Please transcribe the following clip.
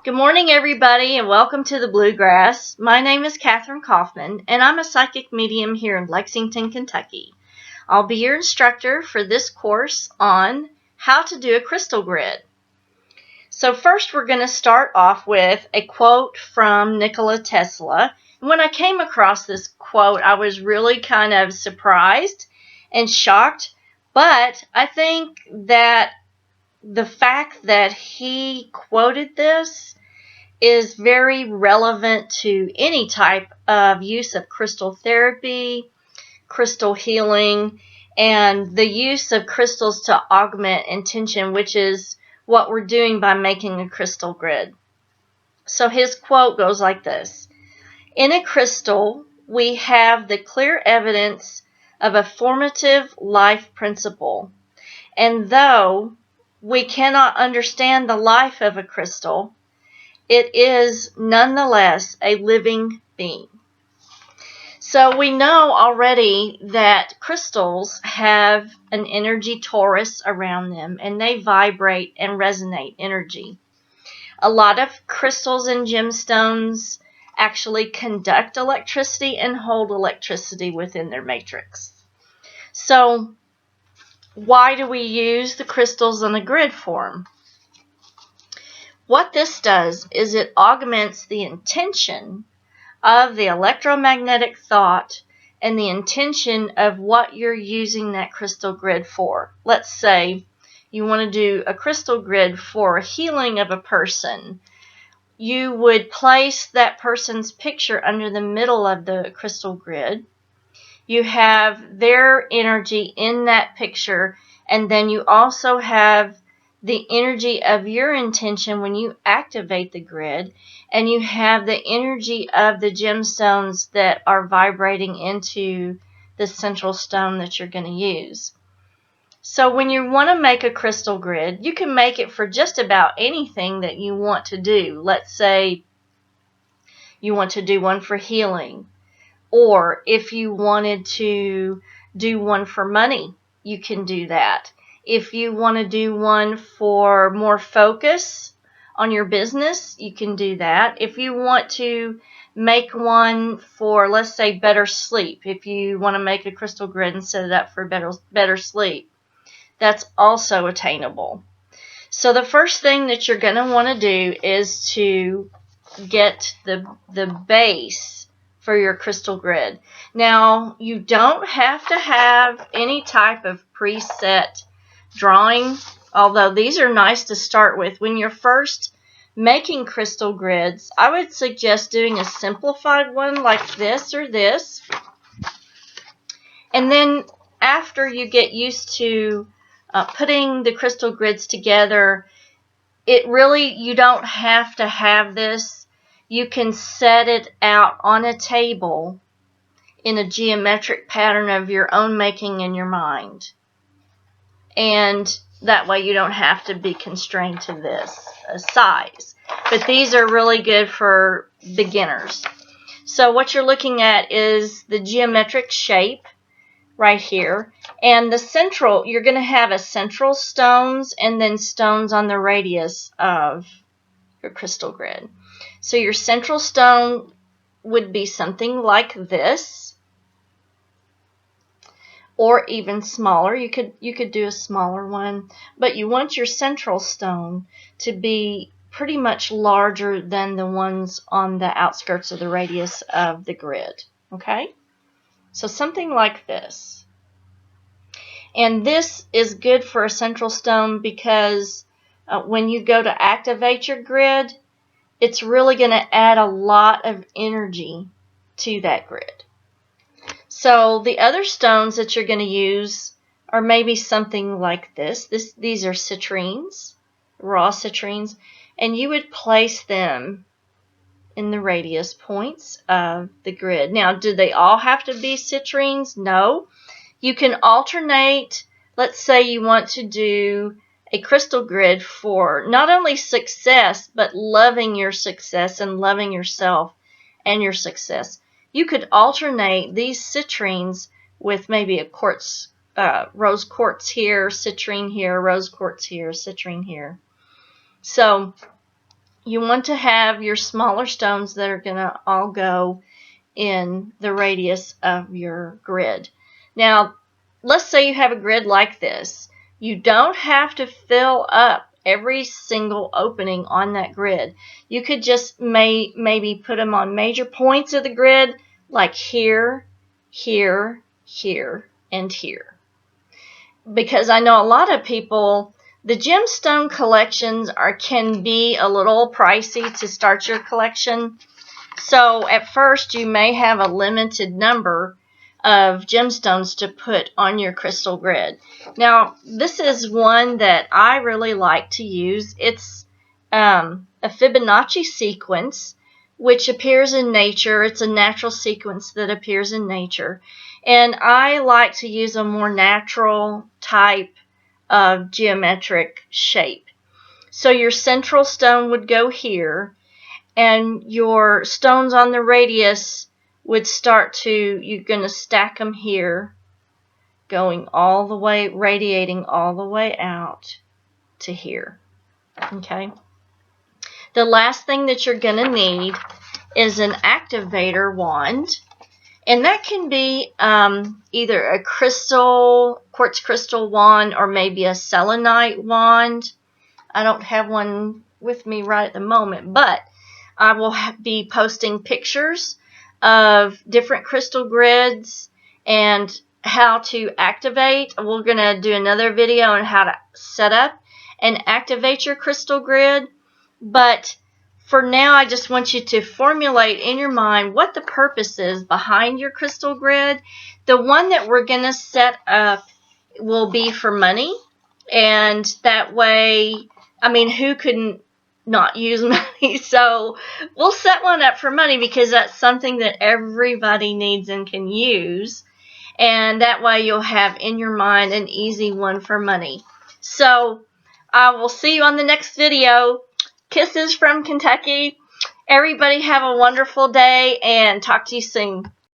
Good morning, everybody, and welcome to the Bluegrass. My name is Catherine Kaufman, and I'm a psychic medium here in Lexington, Kentucky. I'll be your instructor for this course on how to do a crystal grid. So first, we're going to start off with a quote from Nikola Tesla. When I came across this quote, I was really kind of surprised and shocked, but I think that the fact that he quoted this is very relevant to any type of use of crystal therapy, crystal healing, and the use of crystals to augment intention, which is what we're doing by making a crystal grid. So his quote goes like this: "In a crystal, we have the clear evidence of a formative life principle, and though we cannot understand the life of a crystal, it is nonetheless a living being." So we know already that crystals have an energy torus around them, and they vibrate and resonate energy. A lot of crystals and gemstones actually conduct electricity and hold electricity within their matrix. So why do we use the crystals in a grid form? What this does is it augments the intention of the electromagnetic thought and the intention of what you're using that crystal grid for. Let's say you want to do a crystal grid for healing of a person. You would place that person's picture under the middle of the crystal grid. You have their energy in that picture, and then you also have the energy of your intention when you activate the grid, and you have the energy of the gemstones that are vibrating into the central stone that you're going to use. So when you want to make a crystal grid, you can make it for just about anything that you want to do. Let's say you want to do one for healing, or if you wanted to do one for money, you can do that. If you want to do one for more focus on your business, you can do that. If you want to make one for, let's say, better sleep, if you want to make a crystal grid and set it up for better sleep, that's also attainable. So the first thing that you're going to want to do is to get the base for your crystal grid. Now, you don't have to have any type of preset drawing, although these are nice to start with. When you're first making crystal grids, I would suggest doing a simplified one like this or this. And then after you get used to putting the crystal grids together, you don't have to have this. You can set it out on a table in a geometric pattern of your own making in your mind. And that way you don't have to be constrained to this size. But these are really good for beginners. So what you're looking at is the geometric shape right here. And the central, you're going to have a central stones and then stones on the radius of your crystal grid. So your central stone would be something like this, or even smaller. You could do a smaller one, but you want your central stone to be pretty much larger than the ones on the outskirts of the radius of the grid. Okay? So something like this. And this is good for a central stone because when you go to activate your grid, it's really going to add a lot of energy to that grid. So the other stones that you're going to use are maybe something like this. These are citrines, raw citrines, and you would place them in the radius points of the grid. Now, do they all have to be citrines? No. You can alternate. Let's say you want to do a crystal grid for not only success, but loving your success and loving yourself and your success. You could alternate these citrines with maybe a quartz, rose quartz here, citrine here, rose quartz here, citrine here. So you want to have your smaller stones that are going to all go in the radius of your grid. Now, let's say you have a grid like this. You don't have to fill up every single opening on that grid. You could just maybe put them on major points of the grid, like here, here, here, and here. Because I know a lot of people, the gemstone collections can be a little pricey to start your collection. So at first you may have a limited number of gemstones to put on your crystal grid. Now this is one that I really like to use. It's a Fibonacci sequence, which appears in nature. It's a natural sequence that appears in nature. And I like to use a more natural type of geometric shape. So your central stone would go here, and your stones on the radius would start to, you're going to stack them here, going all the way, radiating all the way out to here. Okay. The last thing that you're going to need is an activator wand. And that can be either a quartz crystal wand, or maybe a selenite wand. I don't have one with me right at the moment, but I will be posting pictures of different crystal grids and how to activate. We're going to do another video on how to set up and activate your crystal grid. But for now, I just want you to formulate in your mind what the purpose is behind your crystal grid. The one that we're going to set up will be for money. And that way, I mean, who couldn't not use money? So we'll set one up for money because that's something that everybody needs and can use. And that way you'll have in your mind an easy one for money. So I will see you on the next video. Kisses from Kentucky. Everybody have a wonderful day and talk to you soon.